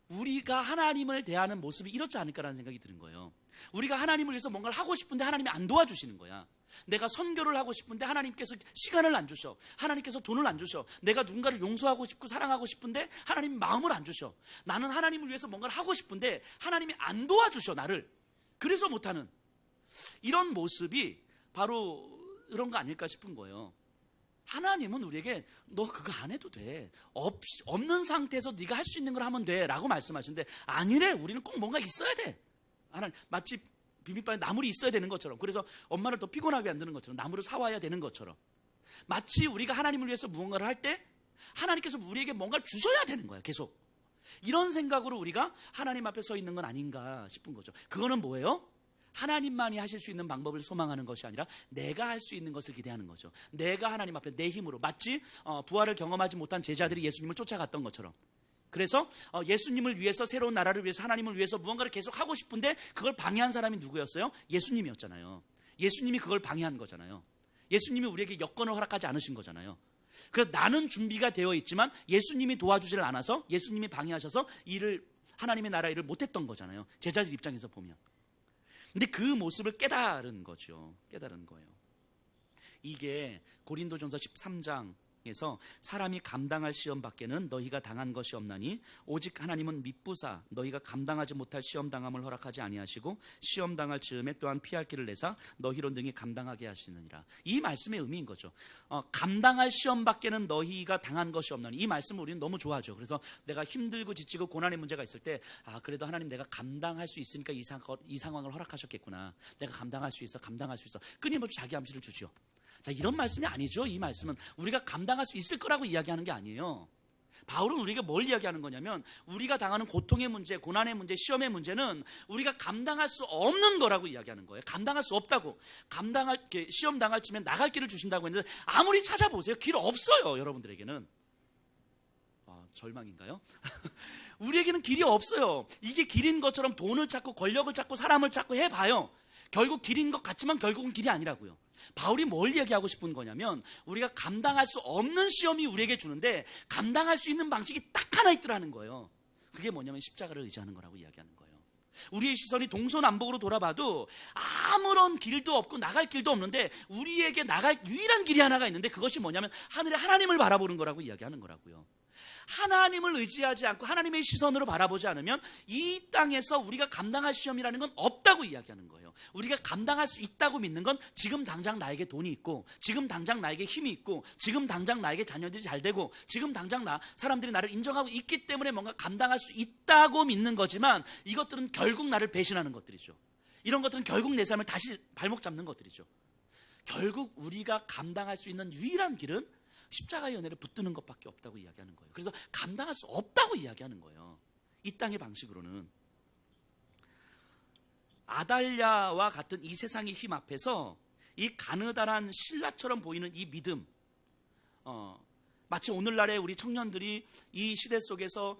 우리가 하나님을 대하는 모습이 이렇지 않을까라는 생각이 드는 거예요. 우리가 하나님을 위해서 뭔가를 하고 싶은데 하나님이 안 도와주시는 거야. 내가 선교를 하고 싶은데 하나님께서 시간을 안 주셔. 하나님께서 돈을 안 주셔. 내가 누군가를 용서하고 싶고 사랑하고 싶은데 하나님이 마음을 안 주셔. 나는 하나님을 위해서 뭔가를 하고 싶은데 하나님이 안 도와주셔, 나를. 그래서 못하는 이런 모습이 바로 이런 거 아닐까 싶은 거예요. 하나님은 우리에게 너 그거 안 해도 돼. 없는 상태에서 네가 할 수 있는 걸 하면 돼 라고 말씀하시는데 아니래. 우리는 꼭 뭔가 있어야 돼. 하나님, 마치 비빔밥에 나물이 있어야 되는 것처럼, 그래서 엄마를 더 피곤하게 만드는 것처럼, 나물을 사와야 되는 것처럼, 마치 우리가 하나님을 위해서 무언가를 할 때 하나님께서 우리에게 뭔가를 주셔야 되는 거야. 계속 이런 생각으로 우리가 하나님 앞에 서 있는 건 아닌가 싶은 거죠. 그거는 뭐예요? 하나님만이 하실 수 있는 방법을 소망하는 것이 아니라 내가 할 수 있는 것을 기대하는 거죠. 내가 하나님 앞에 내 힘으로, 마치 부활을 경험하지 못한 제자들이 예수님을 쫓아갔던 것처럼. 그래서 예수님을 위해서, 새로운 나라를 위해서, 하나님을 위해서 무언가를 계속 하고 싶은데 그걸 방해한 사람이 누구였어요? 예수님이었잖아요. 예수님이 그걸 방해한 거잖아요. 예수님이 우리에게 여건을 허락하지 않으신 거잖아요. 그래서 나는 준비가 되어 있지만 예수님이 도와주지를 않아서, 예수님이 방해하셔서 하나님의 나라 일을 못했던 거잖아요. 제자들 입장에서 보면. 근데 그 모습을 깨달은 거죠. 깨달은 거예요. 이게 고린도전서 13장에서 사람이 감당할 시험 밖에는 너희가 당한 것이 없나니 오직 하나님은 미쁘사 너희가 감당하지 못할 시험 당함을 허락하지 아니하시고 시험 당할 즈음에 또한 피할 길을 내사 너희로 능히 감당하게 하시느니라. 이 말씀의 의미인 거죠. 감당할 시험 밖에는 너희가 당한 것이 없나니, 이 말씀을 우리는 너무 좋아하죠. 그래서 내가 힘들고 지치고 고난의 문제가 있을 때 그래도 하나님 내가 감당할 수 있으니까 이 상황을 허락하셨겠구나. 내가 감당할 수 있어. 끊임없이 자기 암시를 주죠. 자, 이런 말씀이 아니죠. 이 말씀은 우리가 감당할 수 있을 거라고 이야기하는 게 아니에요. 바울은 우리에게 뭘 이야기하는 거냐면 우리가 당하는 고통의 문제, 고난의 문제, 시험의 문제는 우리가 감당할 수 없는 거라고 이야기하는 거예요. 감당할 수 없다고. 시험 당할 쯤에 나갈 길을 주신다고 했는데 아무리 찾아보세요. 길 없어요. 여러분들에게는. 절망인가요? 우리에게는 길이 없어요. 이게 길인 것처럼 돈을 찾고 권력을 찾고 사람을 찾고 해봐요. 결국 길인 것 같지만 결국은 길이 아니라고요. 바울이 뭘 얘기하고 싶은 거냐면 우리가 감당할 수 없는 시험이 우리에게 주는데 감당할 수 있는 방식이 딱 하나 있더라는 거예요. 그게 뭐냐면 십자가를 의지하는 거라고 이야기하는 거예요. 우리의 시선이 동서남북으로 돌아봐도 아무런 길도 없고 나갈 길도 없는데 우리에게 나갈 유일한 길이 하나가 있는데 그것이 뭐냐면 하늘의 하나님을 바라보는 거라고 이야기하는 거라고요. 하나님을 의지하지 않고 하나님의 시선으로 바라보지 않으면 이 땅에서 우리가 감당할 시험이라는 건 없다고 이야기하는 거예요. 우리가 감당할 수 있다고 믿는 건 지금 당장 나에게 돈이 있고 지금 당장 나에게 힘이 있고 지금 당장 나에게 자녀들이 잘 되고 지금 당장 사람들이 나를 인정하고 있기 때문에 뭔가 감당할 수 있다고 믿는 거지만 이것들은 결국 나를 배신하는 것들이죠. 이런 것들은 결국 내 삶을 다시 발목 잡는 것들이죠. 결국 우리가 감당할 수 있는 유일한 길은 십자가의 연회를 붙드는 것밖에 없다고 이야기하는 거예요. 그래서 감당할 수 없다고 이야기하는 거예요. 이 땅의 방식으로는. 아달랴와 같은 이 세상의 힘 앞에서 이 가느다란 신라처럼 보이는 이 믿음, 마치 오늘날의 우리 청년들이 이 시대 속에서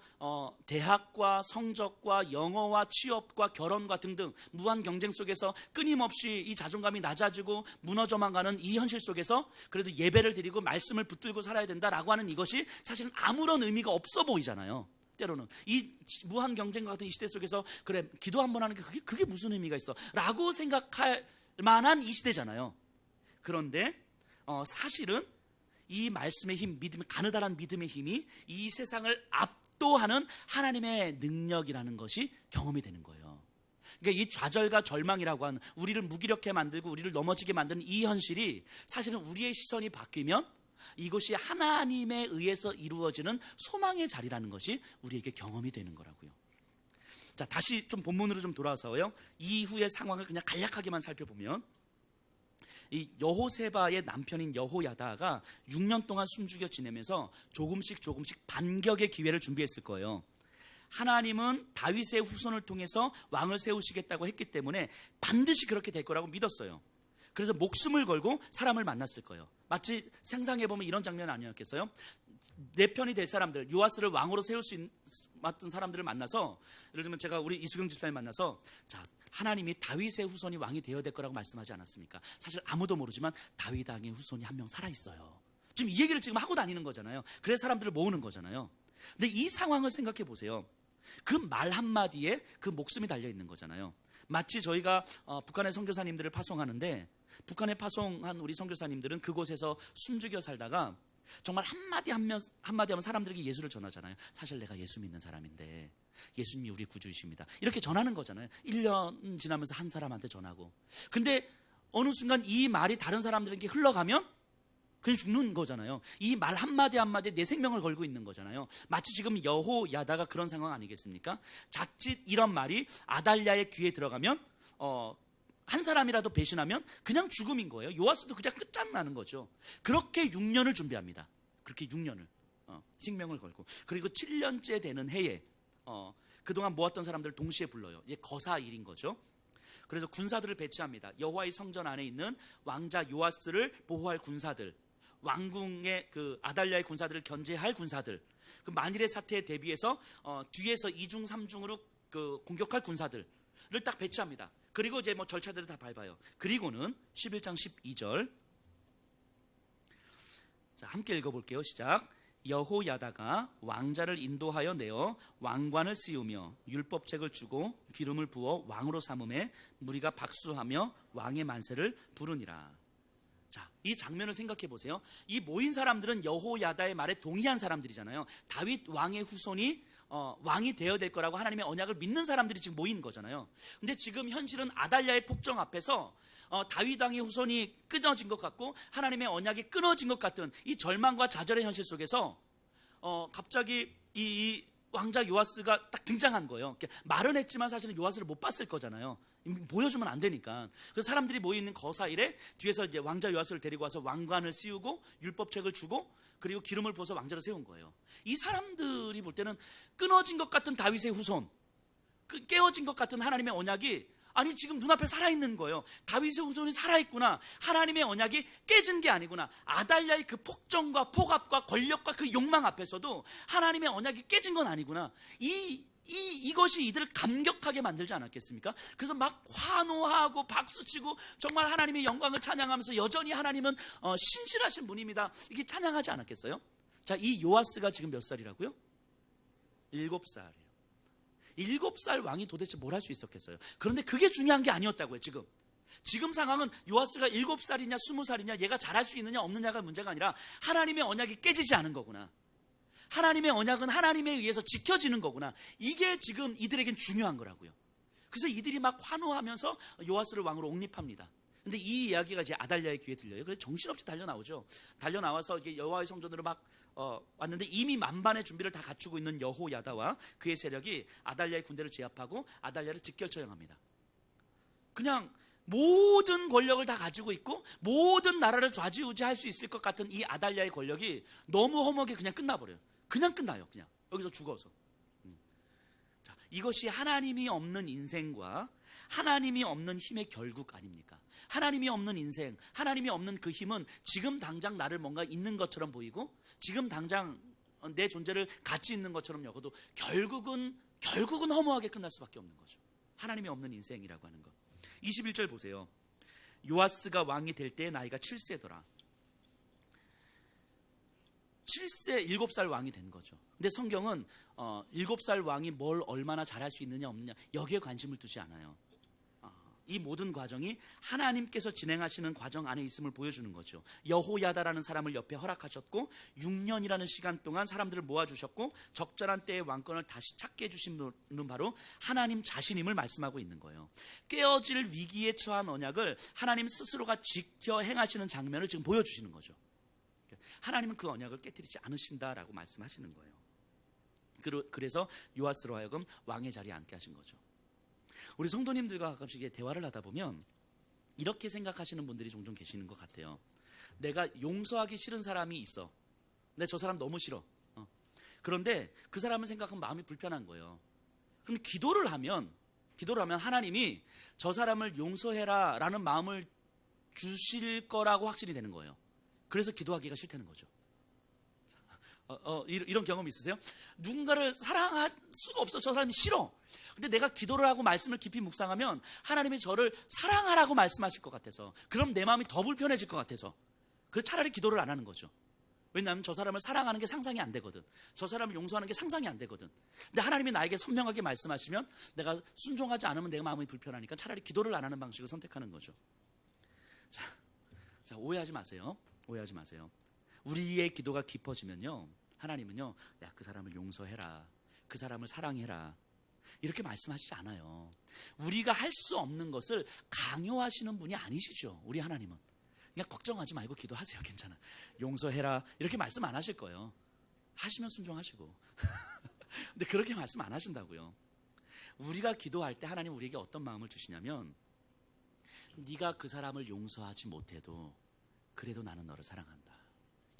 대학과 성적과 영어와 취업과 결혼과 등등 무한 경쟁 속에서 끊임없이 이 자존감이 낮아지고 무너져만 가는 이 현실 속에서 그래도 예배를 드리고 말씀을 붙들고 살아야 된다라고 하는 이것이 사실은 아무런 의미가 없어 보이잖아요. 때로는 이 무한 경쟁과 같은 이 시대 속에서 그래 기도 한번 하는 게 그게 무슨 의미가 있어 라고 생각할 만한 이 시대잖아요. 그런데 사실은 이 말씀의 힘, 가느다란 믿음의 힘이 이 세상을 압도하는 하나님의 능력이라는 것이 경험이 되는 거예요. 그러니까 이 좌절과 절망이라고 하는 우리를 무기력해 만들고 우리를 넘어지게 만드는 이 현실이 사실은 우리의 시선이 바뀌면 이것이 하나님에 의해서 이루어지는 소망의 자리라는 것이 우리에게 경험이 되는 거라고요. 자, 다시 좀 본문으로 좀 돌아와서요. 이후의 상황을 그냥 간략하게만 살펴보면 이 여호세바의 남편인 여호야다가 6년 동안 숨죽여 지내면서 조금씩 반격의 기회를 준비했을 거예요. 하나님은 다윗의 후손을 통해서 왕을 세우시겠다고 했기 때문에 반드시 그렇게 될 거라고 믿었어요. 그래서 목숨을 걸고 사람을 만났을 거예요. 마치 상상해보면 이런 장면 아니었겠어요? 내 편이 될 사람들, 요아스를 왕으로 세울 수 있는 사람들을 만나서, 예를 들면 제가 우리 이수경 집사님 만나서, 자, 하나님이 다윗의 후손이 왕이 되어야 될 거라고 말씀하지 않았습니까? 사실 아무도 모르지만 다윗 왕의 후손이 한 명 살아있어요. 지금 이 얘기를 지금 하고 다니는 거잖아요. 그래서 사람들을 모으는 거잖아요. 근데 이 상황을 생각해 보세요. 그 말 한마디에 그 목숨이 달려있는 거잖아요. 마치 저희가 북한의 선교사님들을 파송하는데 북한에 파송한 우리 선교사님들은 그곳에서 숨죽여 살다가 정말 한마디 하면 사람들에게 예수를 전하잖아요. 사실 내가 예수 믿는 사람인데 예수님이 우리 구주이십니다. 이렇게 전하는 거잖아요. 1년 지나면서 한 사람한테 전하고. 근데 어느 순간 이 말이 다른 사람들에게 흘러가면 그냥 죽는 거잖아요. 이 말 한마디에 내 생명을 걸고 있는 거잖아요. 마치 지금 여호야다가 그런 상황 아니겠습니까? 자칫 이런 말이 아달랴의 귀에 들어가면 한 사람이라도 배신하면 그냥 죽음인 거예요. 요아스도 그냥 끝장나는 거죠. 그렇게 6년을 준비합니다. 그렇게 6년을 생명을 걸고. 그리고 7년째 되는 해에 그동안 모았던 사람들을 동시에 불러요. 이제 거사일인 거죠. 그래서 군사들을 배치합니다. 여호와의 성전 안에 있는 왕자 요아스를 보호할 군사들, 왕궁의 그 아달랴의 군사들을 견제할 군사들, 그 만일의 사태에 대비해서 뒤에서 2중 3중으로 그 공격할 군사들을 딱 배치합니다. 그리고 이제 뭐 절차들을 다 밟아요. 그리고는 11장 12절. 자, 함께 읽어볼게요. 시작. 여호야다가 왕자를 인도하여 내어 왕관을 씌우며 율법책을 주고 기름을 부어 왕으로 삼음에 무리가 박수하며 왕의 만세를 부르니라. 자, 이 장면을 생각해 보세요. 이 모인 사람들은 여호야다의 말에 동의한 사람들이잖아요. 다윗 왕의 후손이 왕이 되어야 될 거라고 하나님의 언약을 믿는 사람들이 지금 모인 거잖아요. 근데 지금 현실은 아달랴의 폭정 앞에서 다윗 왕의 후손이 끊어진 것 같고 하나님의 언약이 끊어진 것 같은 이 절망과 좌절의 현실 속에서 갑자기 이 왕자 요아스가 딱 등장한 거예요. 말은 했지만 사실은 요아스를 못 봤을 거잖아요. 보여주면 안 되니까. 그래서 사람들이 모여있는 거사일에 뒤에서 이제 왕자 요아스를 데리고 와서 왕관을 씌우고 율법책을 주고 그리고 기름을 부어서 왕자를 세운 거예요. 이 사람들이 볼 때는 끊어진 것 같은 다윗의 후손, 깨어진 것 같은 하나님의 언약이 아니 지금 눈앞에 살아있는 거예요. 다윗의 후손이 살아있구나. 하나님의 언약이 깨진 게 아니구나. 아달랴의 그 폭정과 폭압과 권력과 그 욕망 앞에서도 하나님의 언약이 깨진 건 아니구나. 이것이 이들을 감격하게 만들지 않았겠습니까? 그래서 막 환호하고 박수치고 정말 하나님의 영광을 찬양하면서 여전히 하나님은 신실하신 분입니다. 이게 찬양하지 않았겠어요? 자, 이 요아스가 지금 몇 살이라고요? 7살이에요. 7살 왕이 도대체 뭘 할 수 있었겠어요? 그런데 그게 중요한 게 아니었다고요. 지금 상황은 요아스가 7살이냐 20살이냐 얘가 잘할 수 있느냐 없느냐가 문제가 아니라 하나님의 언약이 깨지지 않은 거구나. 하나님의 언약은 하나님에 의해서 지켜지는 거구나. 이게 지금 이들에겐 중요한 거라고요. 그래서 이들이 막 환호하면서 요아스를 왕으로 옹립합니다. 근데 이 이야기가 이제 아달랴의 귀에 들려요. 그래서 정신없이 달려나오죠. 달려나와서 이게 여호와의 성전으로 막 왔는데 이미 만반의 준비를 다 갖추고 있는 여호야다와 그의 세력이 아달랴의 군대를 제압하고 아달랴를 직결 처형합니다. 그냥 모든 권력을 다 가지고 있고 모든 나라를 좌지우지할 수 있을 것 같은 이 아달랴의 권력이 너무 허무하게 그냥 끝나버려요. 그냥 끝나요. 그냥 여기서 죽어서. 자, 이것이 하나님이 없는 인생과 하나님이 없는 힘의 결국 아닙니까? 하나님이 없는 인생, 하나님이 없는 그 힘은 지금 당장 나를 뭔가 있는 것처럼 보이고 지금 당장 내 존재를 가치 있는 것처럼 여겨도 결국은 허무하게 끝날 수밖에 없는 거죠. 하나님이 없는 인생이라고 하는 것. 21절 보세요. 요아스가 왕이 될 때의 나이가 7세더라. 7살 왕이 된 거죠. 근데 성경은 7살 왕이 뭘 얼마나 잘할 수 있느냐 없느냐 여기에 관심을 두지 않아요. 이 모든 과정이 하나님께서 진행하시는 과정 안에 있음을 보여주는 거죠. 여호야다라는 사람을 옆에 허락하셨고 6년이라는 시간 동안 사람들을 모아주셨고 적절한 때에 왕권을 다시 찾게 해주신 분은 바로 하나님 자신임을 말씀하고 있는 거예요. 깨어질 위기에 처한 언약을 하나님 스스로가 지켜 행하시는 장면을 지금 보여주시는 거죠. 하나님은 그 언약을 깨뜨리지 않으신다라고 말씀하시는 거예요. 그래서 요아스로 하여금 왕의 자리에 앉게 하신 거죠. 우리 성도님들과 가끔씩 대화를 하다 보면 이렇게 생각하시는 분들이 종종 계시는 것 같아요. 내가 용서하기 싫은 사람이 있어. 근데 저 사람 너무 싫어. 그런데 그 사람을 생각하면 마음이 불편한 거예요. 그럼 기도를 하면 하나님이 저 사람을 용서해라 라는 마음을 주실 거라고 확신이 되는 거예요. 그래서 기도하기가 싫다는 거죠. 이런 경험 있으세요? 누군가를 사랑할 수가 없어. 저 사람이 싫어. 근데 내가 기도를 하고 말씀을 깊이 묵상하면 하나님이 저를 사랑하라고 말씀하실 것 같아서, 그럼 내 마음이 더 불편해질 것 같아서 그래서 차라리 기도를 안 하는 거죠. 왜냐하면 저 사람을 사랑하는 게 상상이 안 되거든. 저 사람을 용서하는 게 상상이 안 되거든. 근데 하나님이 나에게 선명하게 말씀하시면 내가 순종하지 않으면 내 마음이 불편하니까 차라리 기도를 안 하는 방식을 선택하는 거죠. 자, 오해하지 마세요. 오해하지 마세요. 우리의 기도가 깊어지면요, 하나님은요, 야, 그 사람을 용서해라, 그 사람을 사랑해라, 이렇게 말씀하시지 않아요. 우리가 할 수 없는 것을 강요하시는 분이 아니시죠. 우리 하나님은 그냥 걱정하지 말고 기도하세요. 괜찮아, 용서해라, 이렇게 말씀 안 하실 거예요. 하시면 순종하시고 근데 그렇게 말씀 안 하신다고요. 우리가 기도할 때 하나님 우리에게 어떤 마음을 주시냐면, 네가 그 사람을 용서하지 못해도 그래도 나는 너를 사랑한다,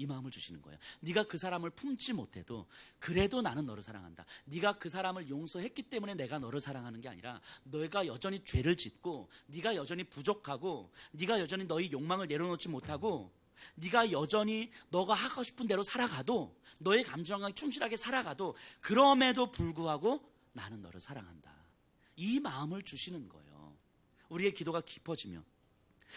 이 마음을 주시는 거예요. 네가 그 사람을 품지 못해도 그래도 나는 너를 사랑한다. 네가 그 사람을 용서했기 때문에 내가 너를 사랑하는 게 아니라, 너가 여전히 죄를 짓고, 네가 여전히 부족하고, 네가 여전히 너의 욕망을 내려놓지 못하고, 네가 여전히 너가 하고 싶은 대로 살아가도, 너의 감정에 충실하게 살아가도, 그럼에도 불구하고 나는 너를 사랑한다, 이 마음을 주시는 거예요. 우리의 기도가 깊어지면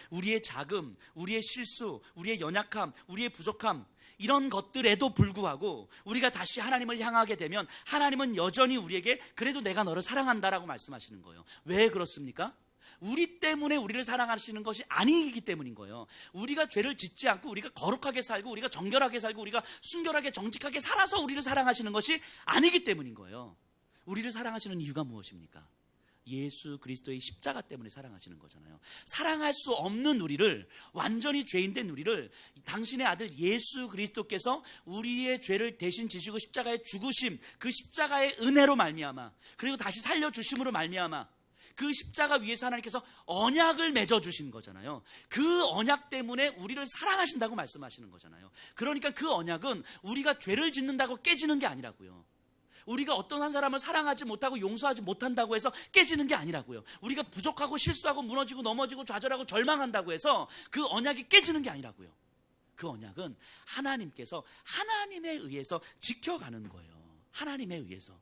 우리의 자금, 우리의 실수, 우리의 연약함, 우리의 부족함, 이런 것들에도 불구하고 우리가 다시 하나님을 향하게 되면 하나님은 여전히 우리에게 그래도 내가 너를 사랑한다라고 말씀하시는 거예요. 왜 그렇습니까? 우리 때문에 우리를 사랑하시는 것이 아니기 때문인 거예요. 우리가 죄를 짓지 않고, 우리가 거룩하게 살고, 우리가 정결하게 살고, 우리가 순결하게 정직하게 살아서 우리를 사랑하시는 것이 아니기 때문인 거예요. 우리를 사랑하시는 이유가 무엇입니까? 예수 그리스도의 십자가 때문에 사랑하시는 거잖아요. 사랑할 수 없는 우리를, 완전히 죄인된 우리를 당신의 아들 예수 그리스도께서 우리의 죄를 대신 지시고 십자가에 죽으심, 그 십자가의 은혜로 말미암아, 그리고 다시 살려주심으로 말미암아 그 십자가 위에서 하나님께서 언약을 맺어주신 거잖아요. 그 언약 때문에 우리를 사랑하신다고 말씀하시는 거잖아요. 그러니까 그 언약은 우리가 죄를 짓는다고 깨지는 게 아니라고요. 우리가 어떤 한 사람을 사랑하지 못하고 용서하지 못한다고 해서 깨지는 게 아니라고요. 우리가 부족하고 실수하고 무너지고 넘어지고 좌절하고 절망한다고 해서 그 언약이 깨지는 게 아니라고요. 그 언약은 하나님께서 하나님에 의해서 지켜가는 거예요. 하나님에 의해서.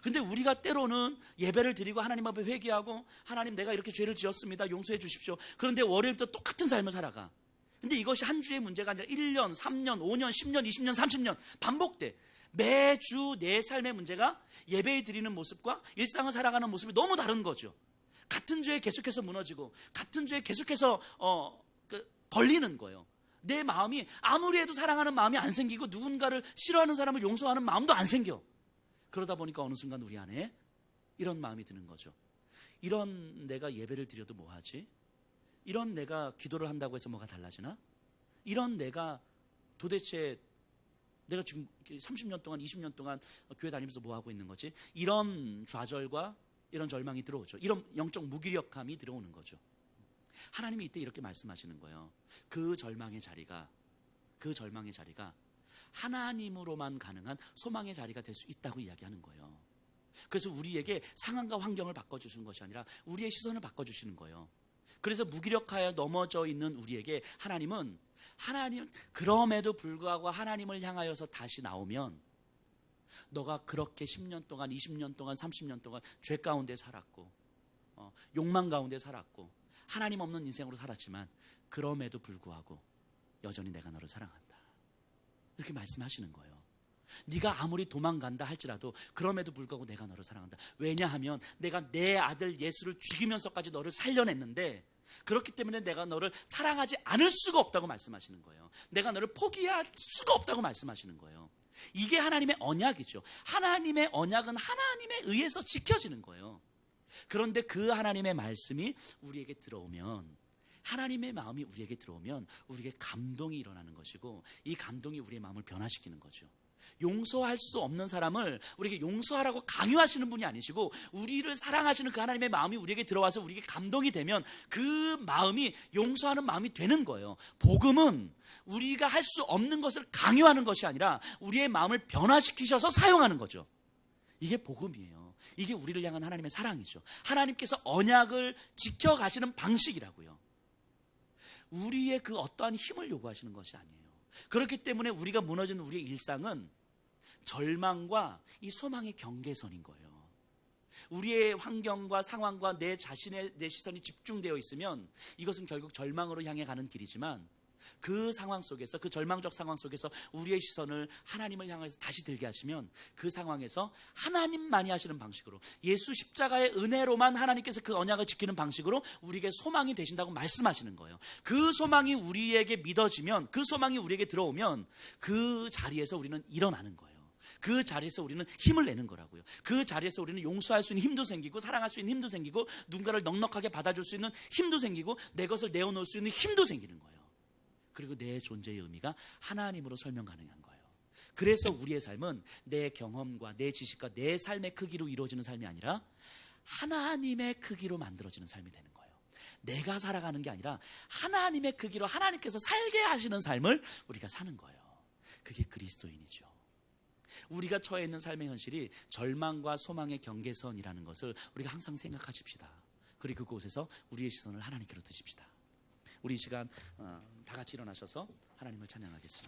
근데 우리가 때로는 예배를 드리고 하나님 앞에 회개하고, 하나님 내가 이렇게 죄를 지었습니다, 용서해 주십시오. 그런데 월요일부터 똑같은 삶을 살아가. 근데 이것이 한 주의 문제가 아니라 1년, 3년, 5년, 10년, 20년, 30년 반복돼. 매주 내 삶의 문제가 예배 드리는 모습과 일상을 살아가는 모습이 너무 다른 거죠. 같은 죄에 계속해서 무너지고 같은 죄에 계속해서 걸리는 거예요. 내 마음이 아무리 해도 사랑하는 마음이 안 생기고, 누군가를 싫어하는 사람을 용서하는 마음도 안 생겨. 그러다 보니까 어느 순간 우리 안에 이런 마음이 드는 거죠. 이런 내가 예배를 드려도 뭐하지? 이런 내가 기도를 한다고 해서 뭐가 달라지나? 이런 내가 도대체 내가 지금 30년 동안 20년 동안 교회 다니면서 뭐하고 있는 거지? 이런 좌절과 이런 절망이 들어오죠. 이런 영적 무기력함이 들어오는 거죠. 하나님이 이때 이렇게 말씀하시는 거예요. 그 절망의 자리가 하나님으로만 가능한 소망의 자리가 될 수 있다고 이야기하는 거예요. 그래서 우리에게 상황과 환경을 바꿔주시는 것이 아니라 우리의 시선을 바꿔주시는 거예요. 그래서 무기력하여 넘어져 있는 우리에게 하나님 그럼에도 불구하고 하나님을 향하여서 다시 나오면, 너가 그렇게 10년 동안 20년 동안 30년 동안 죄 가운데 살았고 욕망 가운데 살았고 하나님 없는 인생으로 살았지만 그럼에도 불구하고 여전히 내가 너를 사랑한다, 이렇게 말씀하시는 거예요. 네가 아무리 도망간다 할지라도 그럼에도 불구하고 내가 너를 사랑한다. 왜냐하면 내가 내 아들 예수를 죽이면서까지 너를 살려냈는데, 그렇기 때문에 내가 너를 사랑하지 않을 수가 없다고 말씀하시는 거예요. 내가 너를 포기할 수가 없다고 말씀하시는 거예요. 이게 하나님의 언약이죠. 하나님의 언약은 하나님에 의해서 지켜지는 거예요. 그런데 그 하나님의 말씀이 우리에게 들어오면, 하나님의 마음이 우리에게 들어오면 우리에게 감동이 일어나는 것이고, 이 감동이 우리의 마음을 변화시키는 거죠. 용서할 수 없는 사람을 우리에게 용서하라고 강요하시는 분이 아니시고, 우리를 사랑하시는 그 하나님의 마음이 우리에게 들어와서 우리에게 감동이 되면 그 마음이 용서하는 마음이 되는 거예요. 복음은 우리가 할 수 없는 것을 강요하는 것이 아니라 우리의 마음을 변화시키셔서 사용하는 거죠. 이게 복음이에요. 이게 우리를 향한 하나님의 사랑이죠. 하나님께서 언약을 지켜가시는 방식이라고요. 우리의 그 어떠한 힘을 요구하시는 것이 아니에요. 그렇기 때문에 우리가 무너지는 우리의 일상은 절망과 이 소망의 경계선인 거예요. 우리의 환경과 상황과 내 시선이 집중되어 있으면 이것은 결국 절망으로 향해 가는 길이지만, 그 상황 속에서, 그 절망적 상황 속에서 우리의 시선을 하나님을 향해서 다시 들게 하시면, 그 상황에서 하나님만이 하시는 방식으로, 예수 십자가의 은혜로만 하나님께서 그 언약을 지키는 방식으로 우리에게 소망이 되신다고 말씀하시는 거예요. 그 소망이 우리에게 믿어지면, 그 소망이 우리에게 들어오면 그 자리에서 우리는 일어나는 거예요. 그 자리에서 우리는 힘을 내는 거라고요. 그 자리에서 우리는 용서할 수 있는 힘도 생기고, 사랑할 수 있는 힘도 생기고, 누군가를 넉넉하게 받아줄 수 있는 힘도 생기고, 내 것을 내어놓을 수 있는 힘도 생기는 거예요. 그리고 내 존재의 의미가 하나님으로 설명 가능한 거예요. 그래서 우리의 삶은 내 경험과 내 지식과 내 삶의 크기로 이루어지는 삶이 아니라 하나님의 크기로 만들어지는 삶이 되는 거예요. 내가 살아가는 게 아니라 하나님의 크기로 하나님께서 살게 하시는 삶을 우리가 사는 거예요. 그게 그리스도인이죠. 우리가 처해 있는 삶의 현실이 절망과 소망의 경계선이라는 것을 우리가 항상 생각하십시다. 그리고 그곳에서 우리의 시선을 하나님께로 드십시다. 우리 이 시간 다 같이 일어나셔서 하나님을 찬양하겠습니다.